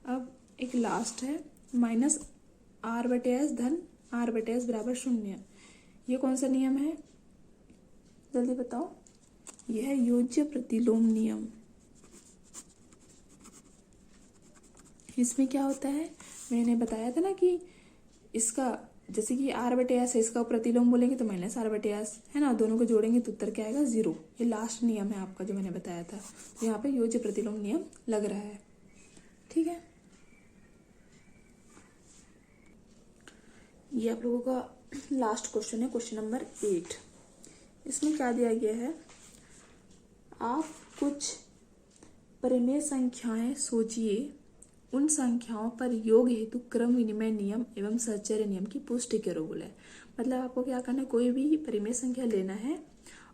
अब एक लास्ट है -R/S धन R/S बराबर 0। ये कौन सा नियम है, जल्दी बताओ। यह है योज्य प्रतिलोम नियम। इसमें क्या होता है, मैंने बताया था ना कि इसका जैसे कि R/S है, इसका प्रतिलोम बोलेंगे तो -R/S है ना, दोनों को जोड़ेंगे तो उत्तर क्या आएगा, 0। ये लास्ट नियम है आपका जो मैंने बताया था। तो यहाँ पे योज्य प्रतिलोम नियम लग रहा है, ठीक है। ये आप लोगों का लास्ट क्वेश्चन है, क्वेश्चन नंबर 8। इसमें क्या दिया गया है, आप कुछ परिमेय संख्याएं सोचिए, उन संख्याओं पर योग हेतु क्रम विनिमय नियम एवं साहचर्य नियम की पुष्टि करो बोले। मतलब आपको क्या करना है, कोई भी परिमेय संख्या लेना है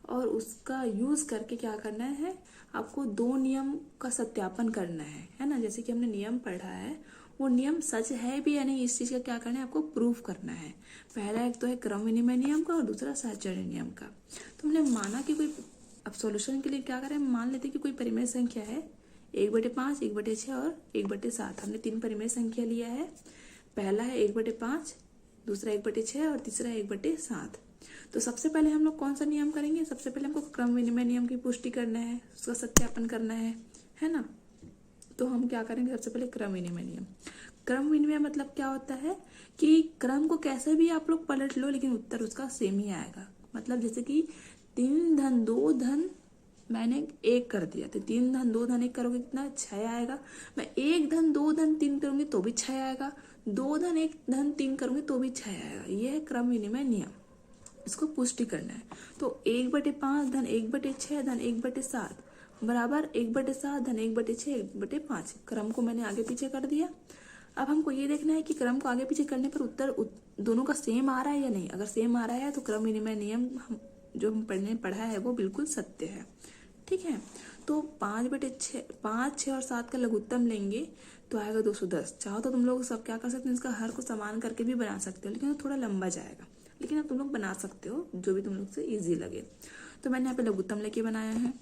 और उसका यूज करके क्या करना है, आपको दो नियम का सत्यापन करना है ना। जैसे कि हमने नियम पढ़ा है, वो नियम सच है भी या नहीं, इस चीज का क्या करना है, आपको प्रूफ करना है। पहला एक तो है क्रम विनिमय नियम का और दूसरा साहचर्य नियम का। तो हमने माना कि कोई, अब सॉल्यूशन के लिए क्या करें, मान लेते कि कोई परिमेय संख्या है 1/5, 1/6 और 1/7। हमने 3 परिमेय संख्या लिया है। पहला है 1/5, दूसरा 1/6 और तीसरा 1/7। तो सबसे पहले हम लोग कौन सा नियम करेंगे, सबसे पहले हमको क्रम विनिमय नियम की पुष्टि करना है, उसका सत्यापन करना है ना। तो हम क्या करेंगे, सबसे पहले क्रम विनिमय नियम। क्रम विनिमय मतलब क्या होता है कि क्रम को कैसे भी आप लोग पलट लो लेकिन उत्तर उसका सेम ही आएगा। मतलब जैसे कि 3 धन 2 धन मैंने 1 कर दिया, तो 3 धन 2 धन 1 करोगे कितना, 6 आएगा। मैं 1 धन 2 धन 3 करूंगी तो भी 6 आएगा, 2 धन 1 धन 3 करूंगी तो भी 6 आएगा। ये है क्रम विनिमय नियम, इसको पुष्टि करना है। तो 1/5 धन 1/6 धन 1/7 बराबर 1/7 धन 1/6 1/5। क्रम को मैंने आगे पीछे कर दिया। अब हमको ये देखना है कि क्रम को आगे पीछे करने पर उत्तर दोनों का सेम आ रहा है या नहीं। अगर सेम आ रहा है तो क्रम विनिमय नियम जो हम पढ़ा है वो बिल्कुल सत्य है, ठीक है। तो 5/6 6 और 7 का लघुत्तम लेंगे तो आएगा 210। चाहो तो तुम लोग सब क्या कर सकते हो, इसका हर को समान करके भी बना सकते हो, लेकिन थोड़ा लंबा जाएगा, लेकिन अब तुम लोग बना सकते हो जो भी तुम लोग से इजी लगे। तो मैंने यहाँ पे लघुत्तम लेके बनाया है।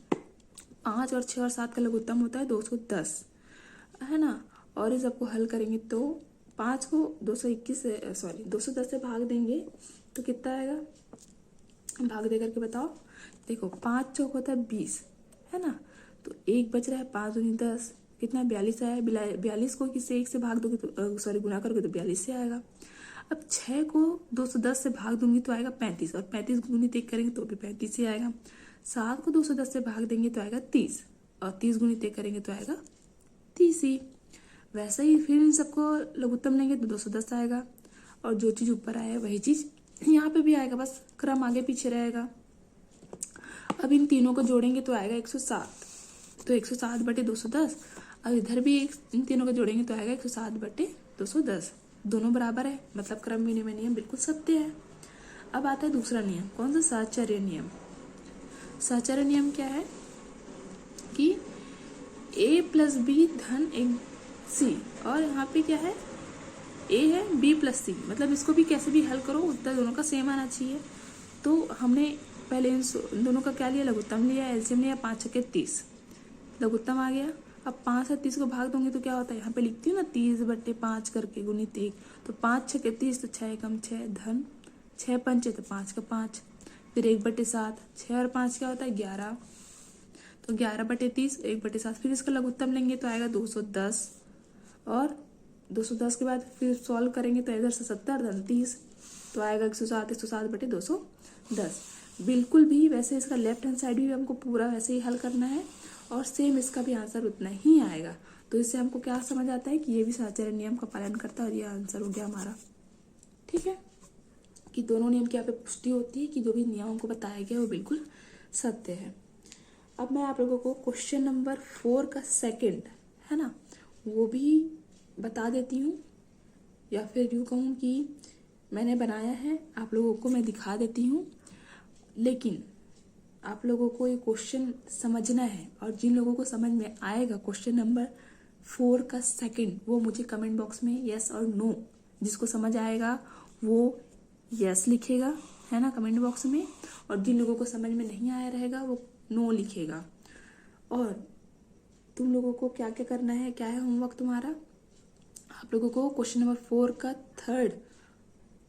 5 और 6 और 7 का लघुत्तम होता है 210, है ना। और इस सबको हल करेंगे तो 5 को 210 से भाग देंगे तो कितना आएगा, भाग दे करके बताओ। देखो 5 चौक होता है 20, है ना। तो 1 बच रहा है, 5 दूनी 10, कितना 42 आया। 42 को किसी 1 से भाग दोगे तो गुना करोगे तो 42 से आएगा। अब 6 को 210 से भाग दूंगी तो आएगा 35, और 35 गुणित 1 करेंगे तो भी 35 ही आएगा। 7 को 210 से भाग देंगे तो आएगा 30, और 30 गुणित 1 करेंगे तो आएगा 30 ही। वैसे ही फिर इन सबको लघुत्तम लेंगे तो 210 आएगा, और जो चीज ऊपर आया वही चीज यहाँ पे भी आएगा, बस क्रम आगे पीछे रहेगा। अब इन तीनों को जोड़ेंगे तो आएगा 107, तो 107/210। अब इधर भी इन तीनों को जोड़ेंगे तो आएगा 107/210। दोनों बराबर है, मतलब क्रम विनिमय नियम बिल्कुल सत्य है। अब आता है दूसरा नियम, कौन सा, साहचर्य नियम। साहचर्य नियम क्या है कि a + b धन c, और यहाँ पे क्या है, a है b + c, मतलब इसको भी कैसे भी हल करो उत्तर दोनों का सेम आना चाहिए। तो हमने पहले इन दोनों का क्या लिया, लघुत्तम लिया, एलसीएम लिया, 5 × 6 = 30, लघुत्तम आ गया। अब 5 से 30 को भाग दूंगी तो क्या होता है, यहाँ पे लिखती हूँ ना 30/5 करके गुणित 1, तो 5 × 6 = 30, तो 6 × 6 धन 6 × 5 तो 5 का 5, फिर 1/7, 6 और 5 क्या होता है 11, तो 11/30 1/7। फिर इसका लघुत्तम लेंगे तो आएगा 210, और 210 के बाद फिर सॉल्व करेंगे तो इधर से 70 धन 30, तो आएगा 107, 107/210। बिल्कुल भी वैसे इसका लेफ्ट हैंड साइड भी हमको पूरा वैसे ही हल करना है, और सेम इसका भी आंसर उतना ही आएगा। तो इससे हमको क्या समझ आता है कि ये भी साहचर्य नियम का पालन करता है और ये आंसर हो गया हमारा। ठीक है, कि दोनों नियम की यहाँ पे पुष्टि होती है कि जो भी नियमों को बताया गया वो बिल्कुल सत्य है। अब मैं आप लोगों को क्वेश्चन नंबर 4 का सेकंड है ना, वो भी बता देती हूँ, या फिर यूँ कहूँ कि मैंने बनाया है, आप लोगों को मैं दिखा देती हूँ। लेकिन आप लोगों को ये क्वेश्चन समझना है, और जिन लोगों को समझ में आएगा क्वेश्चन नंबर 4 का सेकंड, वो मुझे कमेंट बॉक्स में यस और नो, जिसको समझ आएगा वो यस लिखेगा, है ना, कमेंट बॉक्स में। और जिन लोगों को समझ में नहीं आया रहेगा वो नो लिखेगा। और तुम लोगों को क्या क्या करना है, क्या है होमवर्क तुम्हारा, आप लोगों को क्वेश्चन नंबर 4 का थर्ड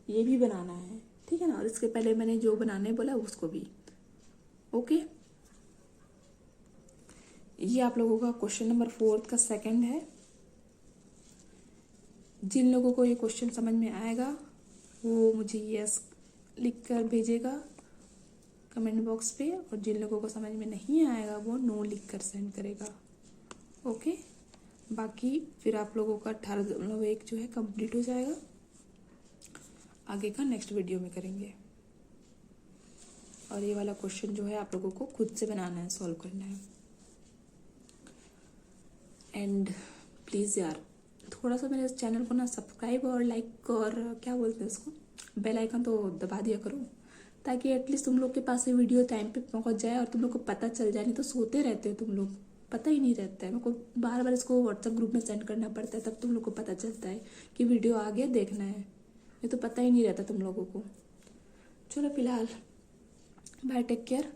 ये भी बनाना है, ठीक है ना। और इसके पहले मैंने जो बनाने बोला उसको भी, ओके। ये आप लोगों का क्वेश्चन नंबर 4 का सेकंड है। जिन लोगों को ये क्वेश्चन समझ में आएगा वो मुझे यस लिख कर भेजेगा कमेंट बॉक्स पे, और जिन लोगों को समझ में नहीं आएगा वो नो लिख कर सेंड करेगा, ओके। बाकी फिर आप लोगों का 18.1 जो है कंप्लीट हो जाएगा। आगे का नेक्स्ट वीडियो में करेंगे। और ये वाला क्वेश्चन जो है आप लोगों को खुद से बनाना है, सॉल्व करना है। एंड प्लीज़ यार थोड़ा सा मेरे चैनल को ना सब्सक्राइब और लाइक और क्या बोलते हैं उसको, बेल आइकन तो दबा दिया करो, ताकि एटलीस्ट तुम लोग के पास ये वीडियो टाइम पे पहुंच जाए और तुम लोग को पता चल जाए। नहीं तो सोते रहते हो तुम लोग, पता ही नहीं रहता है। मेरे को बार बार इसको व्हाट्सएप ग्रुप में सेंड करना पड़ता है, तब तुम लोग को पता चलता है कि वीडियो आ गया, देखना है। ये तो पता ही नहीं रहता तुम लोगों को। चलो फिलहाल बाय, टेक केयर।